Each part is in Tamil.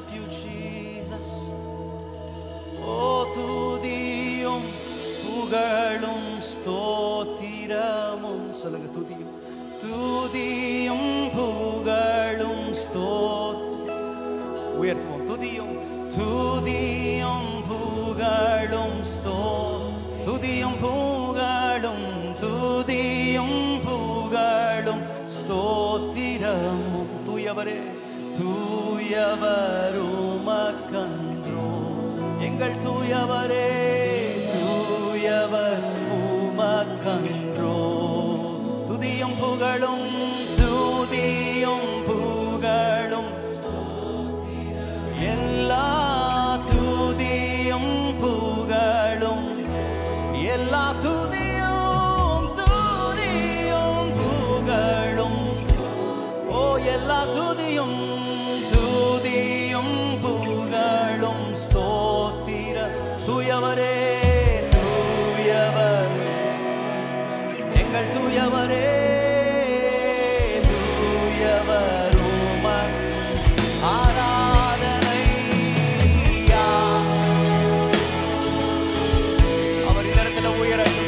worship you, Jesus. Oh, துதியும் புகழும் ஸ்தோத்திரமும் சொல்லுங்க. துதியும் துதியும் புகழும் உயர்த்துவோம். துதியும் துதியும் புகழும் துதியும் புகழும் துதியும் புகழும் ஸ்தோத்திரமும். தூயவரே தூயவருமக்கன்றோ எங்கள் தூயவரே, தூயவர் உமக்கன்றோ. துதியும் புகழும் துதியும் புகழும் எல்லா துதியும் புகழும் எல்லா துதியும் துதியும் புகழும். ஓ எல்லா துதியும் துதியும் புகழும் ஸ்தோத்திர. தூயவரே தூயவர் எங்கள் தூயவரே, தூயவர் ஆராதனை. அவர் இந்த இடத்துல உயரட்டும்.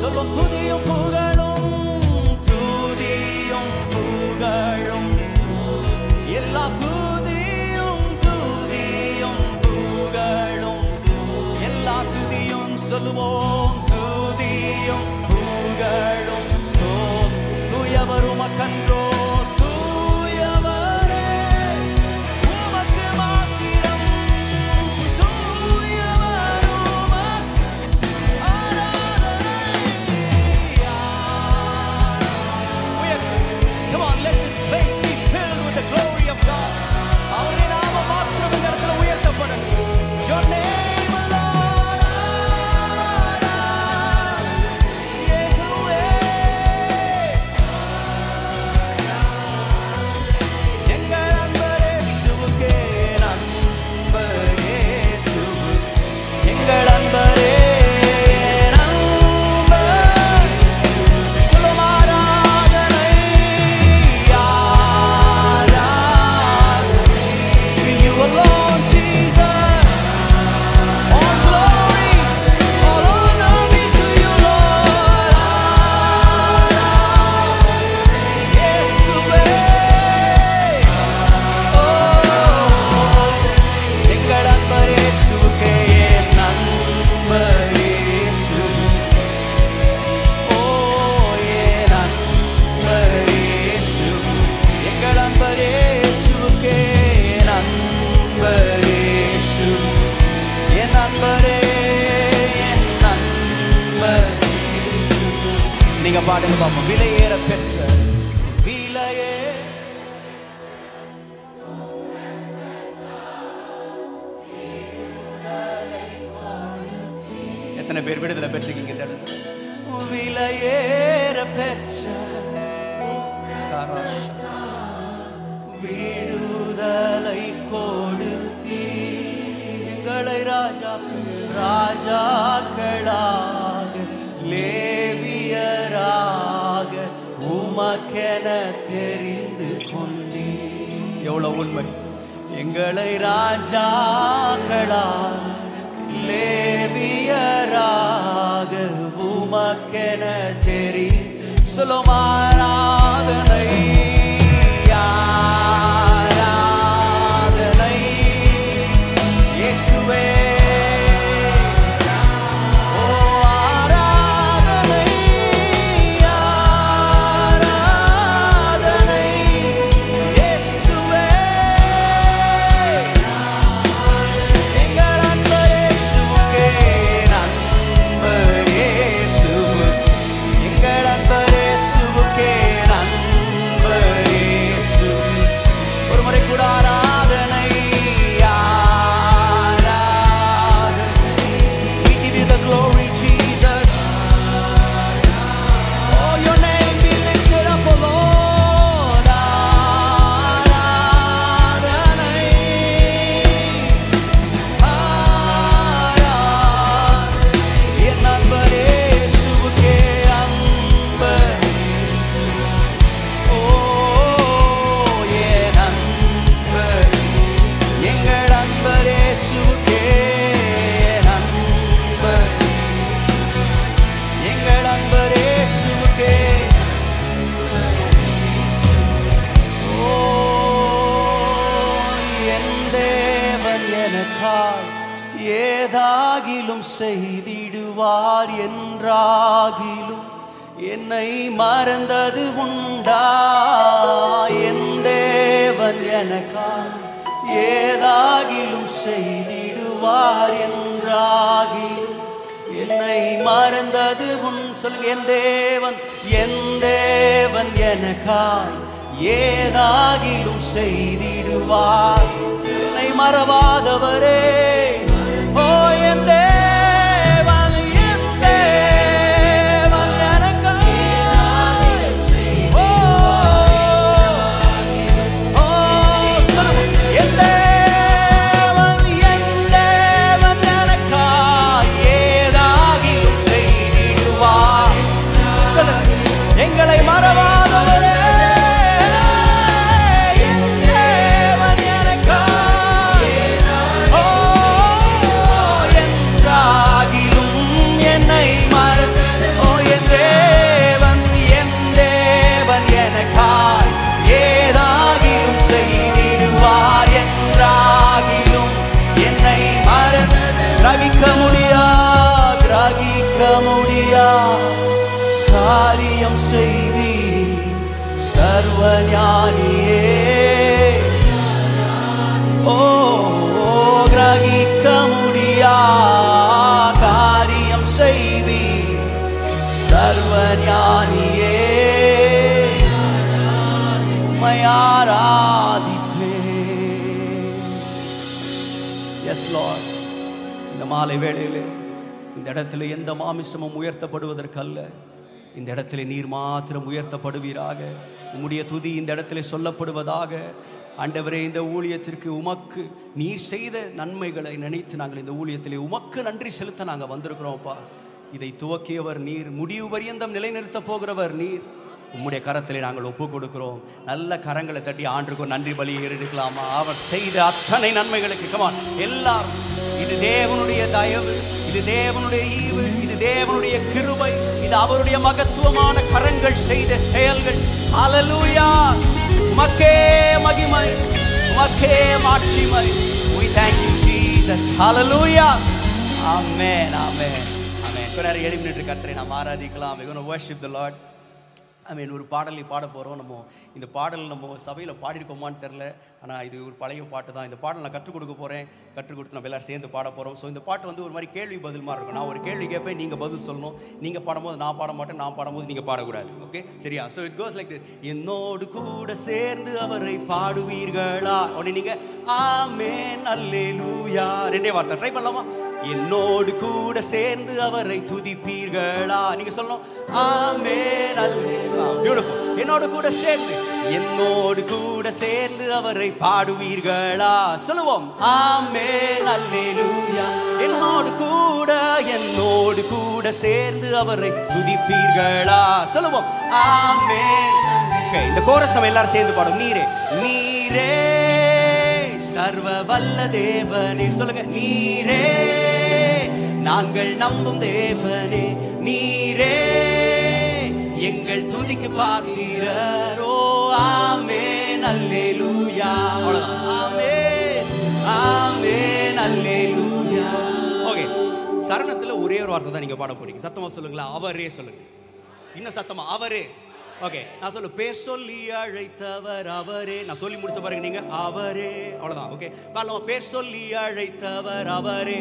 சொல்லும் துதியும் புகழும் துதியும் புகழும் எல்லா துதியும் துதியும் புகழும் எல்லா துதியும் சொல்லுவோம். துதியும் புகழும் தூயவர் உமக்கன்றோ. நீங்க பாடுங்க பாப்போம். விலையேற பெற்ற விலையே எத்தனை பேர் விடுதலை பெற்றீங்க? இந்த இடத்துல விலையேற பெற்ற விடுதலை கொடுத்தி எங்களை ராஜாக்களாக லேவியராக உமக்கென தெரிந்து கொண்டீ. எவ்வளவு உண்மை! எங்களை ராஜாக்களாக லேவியராக உமக்கென தெரி சொல்லும் ஆராதனை ஆராதனை இயேசுவே. ஓ ஆராதனை ஆராதனை எனக்காய் ஏதாகிலும் செய்திடுவார் என்றாகிலும் என்னை மறந்தது உண்டா? என் தேவன் எனக்காய் ஏதாகிலும் செய்திடுவார் என்றாகிலும் என்னை மறந்தது சொல்லுங்க. என் தேவன் எனக்காய் ஏதாகிலும் செய்திடுவார். என்னை மறவாதவரே, ஓ என் தேவன், என் தேவன் எனக்காய். ஓ சொல்லுங்க. என் தேவன், என் தேவன் எனக்காய் ஏதாகிலும் செய்திடுவார். சொல்லுங்க. எங்களை மறவாதவரே, கிரகிக்க முடியா காரியம் செய்தி சர்வஞானியே. ஓ கிரகிக்க முடியா காரியம் செய்தி சர்வஞானியே. உம்மை ஆராதிப்பேன். Yes lord. இந்த மாலை வேளையிலே இந்த இடத்துல எந்த மாமிசமும் உயர்த்தப்படுவதற்கல்ல, இந்த இடத்துல நீர் மாத்திரம் உயர்த்தப்படுவீராக. உம்முடைய துதி இந்த இடத்துல சொல்லப்படுவதாக. ஆண்டவரே, இந்த ஊழியத்திற்கு உமக்கு நீர் செய்த நன்மைகளை நினைத்து நாங்கள் இந்த ஊழியத்திலே உமக்கு நன்றி செலுத்த நாங்கள் வந்திருக்கிறோம்ப்பா. இதை துவக்கியவர் நீர், முடிவு பரியந்தம் நிலைநிறுத்த போகிறவர் நீர். உம்முடைய கரத்திலே நாங்கள் ஒப்பு கொடுக்கிறோம். நல்ல கரங்களை தட்டி ஆண்டுக்கும் நன்றி பலியை எடுக்கலாமா? அவர் செய்த அத்தனை நன்மைகளுக்கு கமான் எல்லாரும். இது தேவனுடைய தயவு, இது தேவனுடைய ஈவு, இது தேவனுடைய கிருபை, இது அவருடைய மகத்துவமான கரங்கள் செய்த செயல்கள். ஹல்லேலூயா. உமக்கே மகிமை, உமக்கே மாட்சிமை. We thank you Jesus. Hallelujah. Amen. Amen. Amen. கொஞ்சம் எழுப்பி நின்று கர்த்தரை நாம் ஆராதிக்கலாம். We're going to worship the Lord. ஒரு பாடலை பாட போகிறோம். நம்ம இந்த பாடல் நம்ம சபையில் பாடியிருக்கோமான்னு தெரில, ஆனால் இது ஒரு பழைய பாட்டு தான். இந்த பாடல் நான் கற்றுக் கொடுக்க போகிறேன். கற்றுக் கொடுத்து நம்ம எல்லோரும் சேர்ந்து பாட போகிறோம். ஸோ இந்த பாட்டு வந்து ஒரு மாதிரி கேள்வி பதில் மாதிரி இருக்கும். நான் ஒரு கேள்வி கேட்பேன், நீங்கள் பதில் சொல்லணும். நீங்கள் பாடும்போது நான் பாட மாட்டேன், நான் பாடும்போது நீங்கள் பாடக்கூடாது. ஓகே, சரியா? So it goes like this. என்னோடு கூட சேர்ந்து அவரை பாடுவீர்களா? உடனே நீங்கள் ஆமென் அல்லேலூயா ரெண்டே வார்த்தை ட்ரை பண்ணலாமா? என்னோடு கூட சேர்ந்து அவரை துதிப்பீர்களா? நீங்க சொல்லணும் ஆமென் அல்லேலூயா. பியூட்டிஃபுல். என்னோடு கூட சேர்ந்து, என்னோடு கூட சேர்ந்து அவரை பாடுவீர்களா? சொல்லுவோம் ஆமென் அல்லேலூயா. என்னோடு கூட சேர்ந்து அவரை துதிப்பீர்களா? சொல்லுவோம் ஆமென். இந்த கோரஸ் நம்ம எல்லாரும் சேர்ந்து பாடும். நீரே நீரே சர்வ வல்ல தேவனே. சொல்லுங்க. நீரே நாங்கள் நம்பும் தேவனே, நீரே எங்கள் துதிக்கு பாத்திரர். ஓ ஆமென் அல்லேலூயா. அவ்வளவுதான். ஆமென் ஆமென் அல்லேலூயா. ஓகே, சரணத்துல ஒரே ஒரு வார்த்தை தான் நீங்க பாட போறீங்க. சத்தமா சொல்லுங்களா? அவரே சொல்லுங்க. இன்னும் சத்தமா அவரே. ஓகே, நான் சொல்லு. பேர் சொல்லி அழைத்தவர் அவரே. நான் சொல்லி முடிச்ச பாருங்க நீங்க அவரே. அவ்வளவுதான். ஓகே, பாருங்க. பேர் சொல்லி அழைத்தவர் அவரே,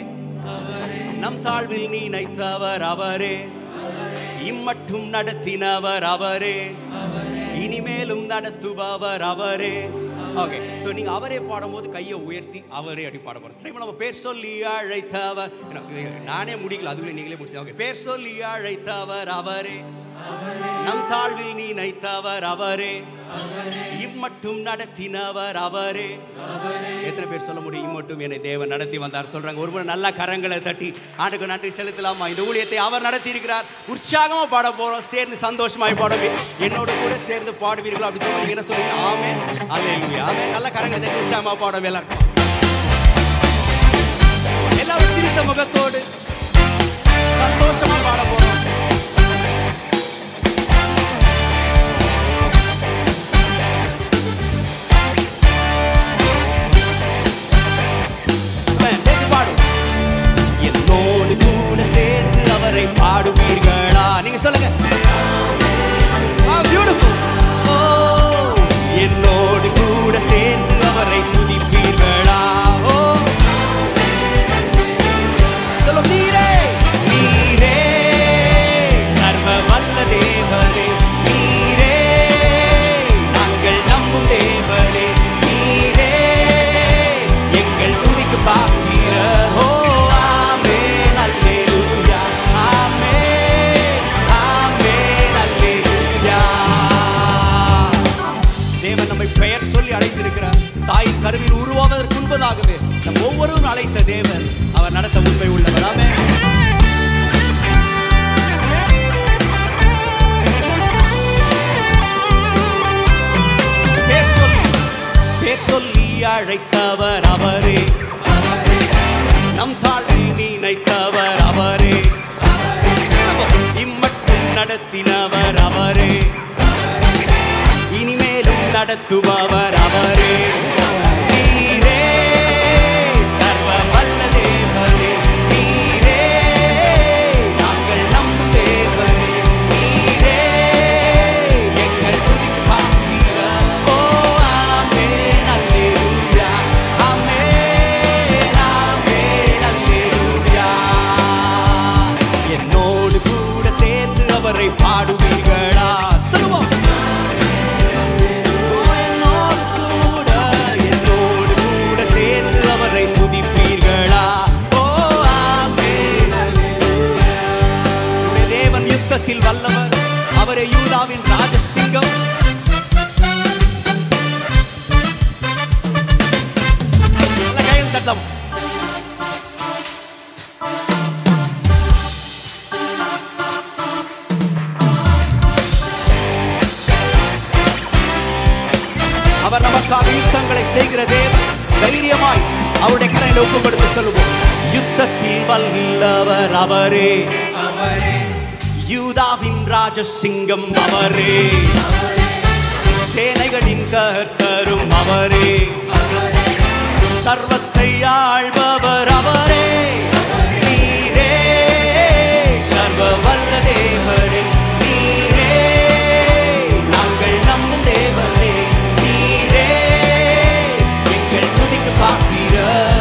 நம் தாழ்வில் நினைத்தவர் அவரே, இம்மட்டும் நடத்தினவர் அவரே, இனிமேலும் நடத்துபவர் அவரே. ஓகே, ஸோ நீங்கள் அவரே பாடும்போது கையை உயர்த்தி அவரே அப்படி பாட போகிறோம். நம்ம பேர் சொல்லி அழைத்தவர், நானே முடிக்கல, அதுக்குள்ளே நீங்களே முடிச்சு. ஓகே, பேர் சொல்லி அழைத்தவர் அவரே, நம் தாழ்வில் நினைத்தவர் அவரே, இம்மட்டும் நடத்தினவர் அவரே. எத்தனை பேர் சொல்ல முடியும் இம்மட்டும் என்னை தேவன் நடத்தி வந்தார் சொல்றாங்க? ஒரு முறை நல்லா கரங்களை தட்டி ஆண்டுக்கு நன்றி செலுத்தலாமா? இந்த ஊழியத்தை அவர் நடத்தி இருக்கிறார். உற்சாகமா பாட போறோம், சேர்ந்து சந்தோஷமாய் பாடுவீங்க. என்னோட கூட சேர்ந்து பாடுவீர்களோ அப்படி சொல்லுவீங்க. என்ன சொல்லுங்க? ஆமென் அல்லேலூயா. ஆமென். நல்ல கரங்களை தட்டி உற்சாகமா பாடுவோம். எல்லாரும் சிரித்த முகத்தோடு சந்தோஷமா பாட போறோம். Man, கருவில் உருவாவதற்கு முன்பதாகவே நம் ஒவ்வொருவரும் அழைத்த தேவன் அவர் நடத்த உண்மை உள்ளவர். ஆமென். சொல்லி அழைத்தவர் அவரே, நம் தாழ்வை நினைத்தவர் அவரே, இம்மட்டும் நடத்தினவர் அவரே, இனிமேலும் நடத்துபவர் அவரே. நீரே சர்வ வல்ல தேவனே, நீரே நாங்கள் நம்பும் தேவனே, நீரே எங்கள் துதிக்கு பாத்திரர். ஓ ஆமென் அல்லேலூயா, ஆமென் ஆமென் அல்லேலூயா. என்னோடு கூட சேர்ந்து அவரை பாடுவீர்களா? சொல்லுவோம். வல்லவர் அவரே, யூதாவின் ராஜசிங்கம். அவர் நமக்காக யுத்தங்களை செய்கிற தேவன். தைரியமாய் அவருடைய கரையில் ஒப்பு கொடுத்து சொல்லுவோம். யுத்தத்தில் வல்லவர் அவரே, யூதாவின் ராஜசிங்கம் அவரே, சேனைகளின் கர்த்தரும் அவரே, சர்வத்தை ஆள்பவர் அவரே. நீரே சர்வ வல்ல தேவரே, நீரே நாங்கள் நம்பும் தேவனே, நீரே எங்கள் துதிக்கு பாத்திரர்.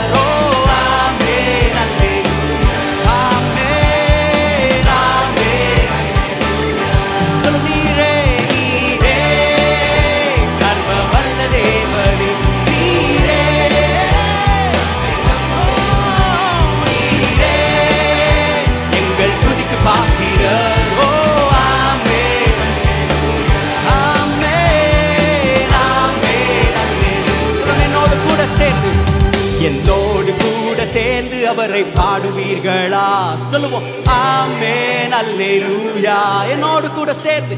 என்னோடு கூட சேர்ந்து அவரை பாடுவீர்களா? சொல்லுவோம். ஆமென் அல்லேலூயா. என்னோடு கூட சேர்ந்து,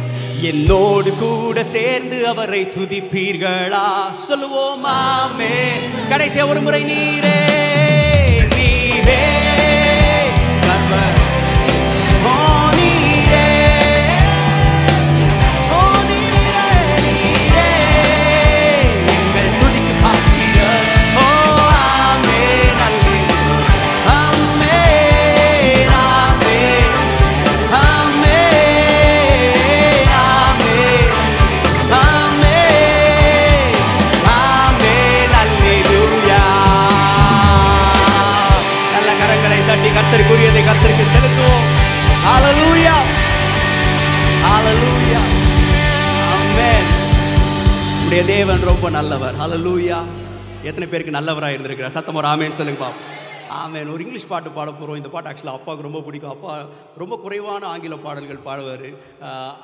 என்னோடு கூட சேர்ந்து அவரை துதிப்பீர்களா? சொல்லுவோம். ஆமென். கடைசியா ஒரு முறை. நீரே நீரே சர்வ கர்த்தருக்குரியதை கர்த்தருக்கு செலுத்துவோம். ஹல்லேலூயா, ஹல்லேலூயா, ஆமென். நம்முடைய தேவன் ரொம்ப நல்லவர். ஹல்லேலூயா. எத்தனை பேருக்கு நல்லவராக இருந்திருக்கிறார்? சத்தம் ஒரு ஆமென் சொல்லுங்க பாப்போம். ஆமென். ஒரு இங்கிலீஷ் பாட்டு பாட போகிறோம். இந்த பாட்டு ஆக்சுவலாக அப்பாவுக்கு ரொம்ப பிடிக்கும். அப்பா ரொம்ப குறைவான ஆங்கில பாடல்கள் பாடுவார்.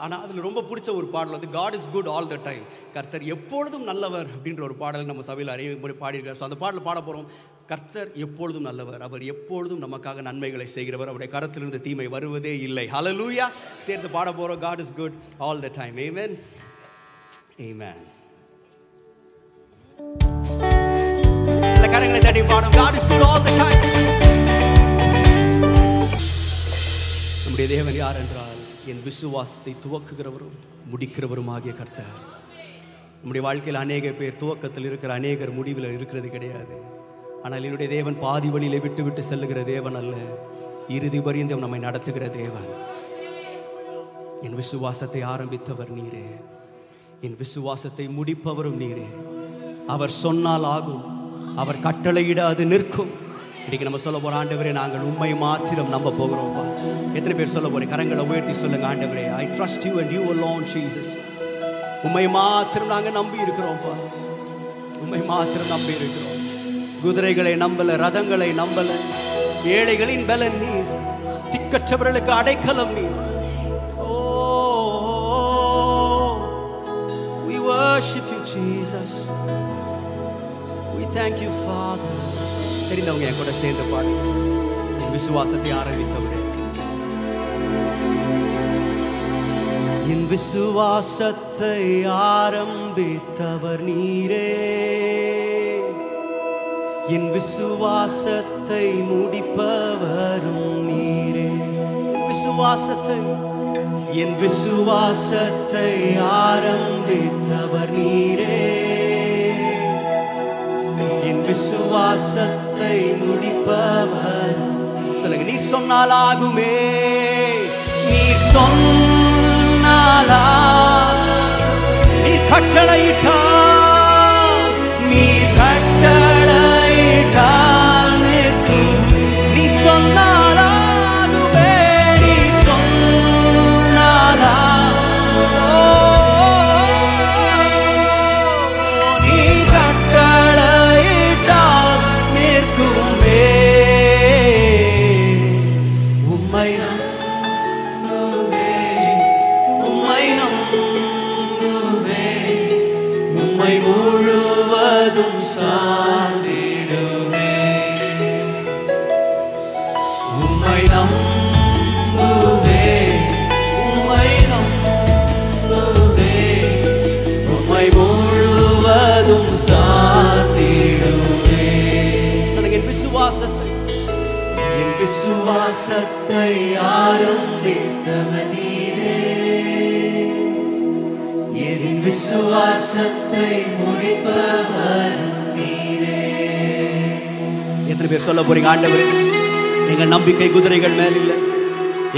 ஆனால் அதில் ரொம்ப பிடிச்ச ஒரு பாடல் வந்து God is good all the time. கர்த்தர் எப்பொழுதும் நல்லவர் அப்படின்ற ஒரு பாடல் நம்ம சபையில் அறிமுறை பாடியிருக்கார். ஸோ அந்த பாடல் பாட போகிறோம். கர்த்தர் எப்பொழுதும் நல்லவர், அவர் எப்பொழுதும் நமக்காக நன்மைகளை செய்கிறவர், அவருடைய கரத்திலிருந்து தீமை வருவதே இல்லை. ஹல்லேலூயா. சேர்த்து பாட போகிறோம். God is good all the time. Amen, amen. கரங்களை தட்டி பாடும். God is good all the time. நம்முடைய தேவன் யார் என்றால், என் விசுவாசத்தை துவக்குகிறவரும் முடிக்கிறவருமாகிய கர்த்தர். நம்முடைய வாழ்க்கையில் அநேக பேர் துவக்கத்தில் இருக்கிற, அநேகர் முடிவில் இருக்கிறது கிடையாது. ஆனால் என்னுடைய தேவன் பாதி வழியிலே விட்டு விட்டு செல்லுகிற தேவன் அல்ல, இறுதி பரியந்தம் நம்மை நடத்துகிற தேவன். என் விசுவாசத்தை ஆரம்பித்தவர் நீரே, என் விசுவாசத்தை முடிப்பவரும் நீரே. அவர் சொன்னால் ஆகும், அவர் கட்டளையிட அது நிற்கும். இன்னைக்கு நம்ம சொல்ல போற, ஆண்டவரே நாங்கள் உண்மை மாத்திரம் நம்ப போகிறோம். எத்தனை பேர் சொல்ல போறீங்க? கரங்களை உயர்த்தி சொல்லுங்க. ஆண்டவரே, I trust you and you alone Jesus. உண்மை மாத்திரம் நாங்கள் நம்பி இருக்கிறோம். உண்மை மாத்திரம் நம்பி இருக்கிறோம். குதிரைகளை நம்பல, ரதங்களை நம்பல, ஏழைகளின் பலன் நீர், திக்கற்றவர்களுக்கு அடைக்கலம் நீர். We worship you Jesus. thank you Father. தெரிந்தவங்க என் கூட சேர்ந்து பாடுங்க. என் விசுவாசத்தை ஆரம்பித்தவரே, என் விசுவாசத்தை ஆரம்பித்தவர் நீரே, என் விசுவாசத்தை முடிப்பவரும் நீரே. என் விசுவாசத்தை ஆரம்பித்தவர் நீரே, என் விசுவாசத்தை முடிப்பவர். சொல்லுங்க, நீ சொன்னால் ஆகுமே, நீ சொன்னாலா, நீ கட்டளையிட்டால், நீ கட்டளையிட்டால் நிற்கும். நீ சொன்னாலா ஆகுமே, நீ சொன்னாலா, நீ கட்டளையிட்டால் நிற்குமே. உம்மை முழுவதும் சார்ந்திடுவே, உம்மை நம்புவே, உம்மை நம்புவே, உம்மை முழுவதும் சார்ந்திடுவே. சொல்லுங்க, என் விசுவாசத்தை ஆரம்பித்தவர் நீரே, என் விசுவாசத்தை முடிப்பவரும் நீரே. எத்தனை பேர் சொல்ல போறீங்க, ஆண்டவரே எங்கள் நம்பிக்கை குதிரைகள் மேல் இல்லை,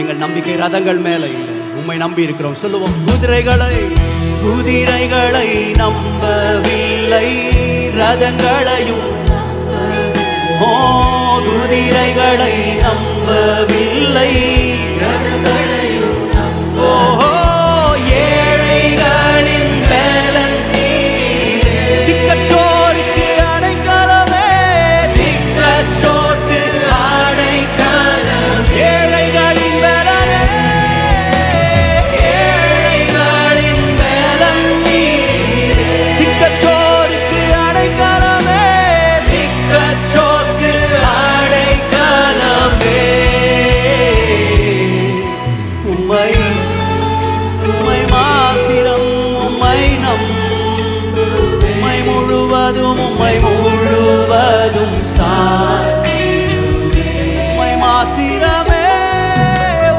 எங்கள் நம்பிக்கை ரதங்கள் மேல இல்லை, உம்மை நம்பி இருக்கிறோம். சொல்லுவோம், குதிரைகளை நம்பவில்லை, ரதங்களையும், ஓ குதிரைகளை நம்பவில்லை, ரதங்களையும், ஓ திக்கச்சோருக்கு அடைக்கலமே, திக்கச்சோர்க்கு அடைக்கலம், ஏழைகளின் பலனே, ஏழைகளின் பலன் நீரே. திக்கச்சோருக்கு அடைக்கலமே, திக்கச்சோர்க்கு அடைக்கலமே. உம்மை மாத்திரம், உம்மை உம்மை முழுவதும் சார்ந்திடுவே, உம்மை மாத்திரமே,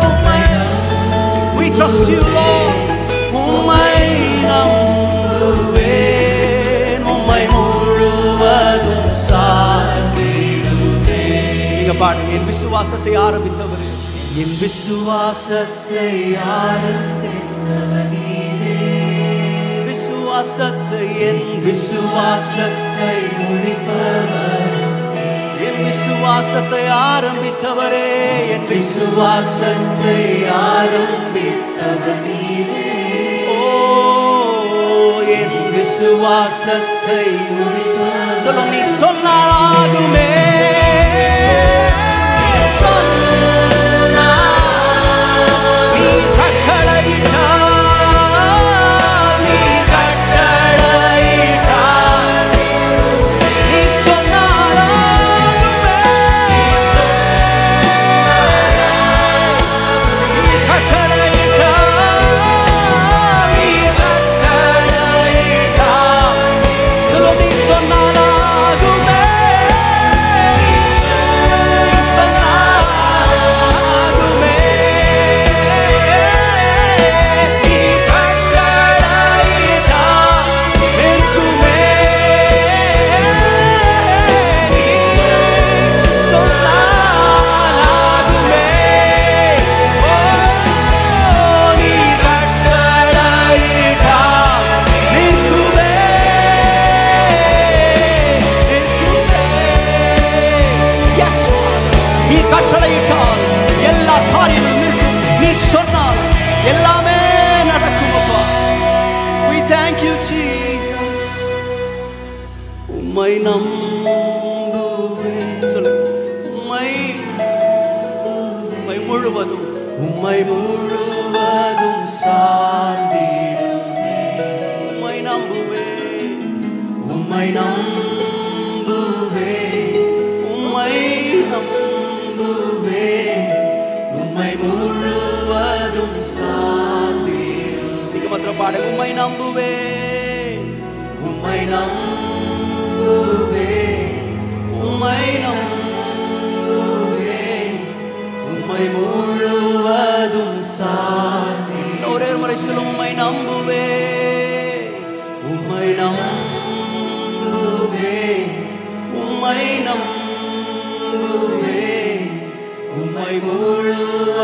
உம்மை. We trust you Lord. உம்மை நம்புவேன், உம்மை முழுவதும் சார்ந்திடுவே. நீங்க பாடுங்க, என் விசுவாசத்தை ஆரம்பித்தவர், என் விசுவாசத்தை ஆரம்பித்தவர் நீரே, என் விசுவாசத்தை முடிப்பவர், என் விசுவாசத்தை ஆரம்பித்தவரே, என் விசுவாசத்தை ஆரம்பித்தவர் நீரே, ஓ என் விசுவாசத்தை முடிப்பவர். சொல்லும், நீ சொன்னால் ஆகுமே, நீ கட்டளையிட்டால், உம்மை நம்புவேன். சொல்லு, உம்மை முழுவதும், உம்மை முழுவதும் சார்ந்திடுவே, உம்மை நம்புவேன், உம்மை நம்புவேன், பாடு. உம்மை நம்புவே, உம்மை நம்புவே, உம்மை நம்புவே, உம்மை முழுவதும் சார்ந்தே. ஒரே முறை சொல்லும், உம்மை நம்புவே, உம்மை நம்புவே, உம்மை நம்புவே, உம்மை முழுவதும்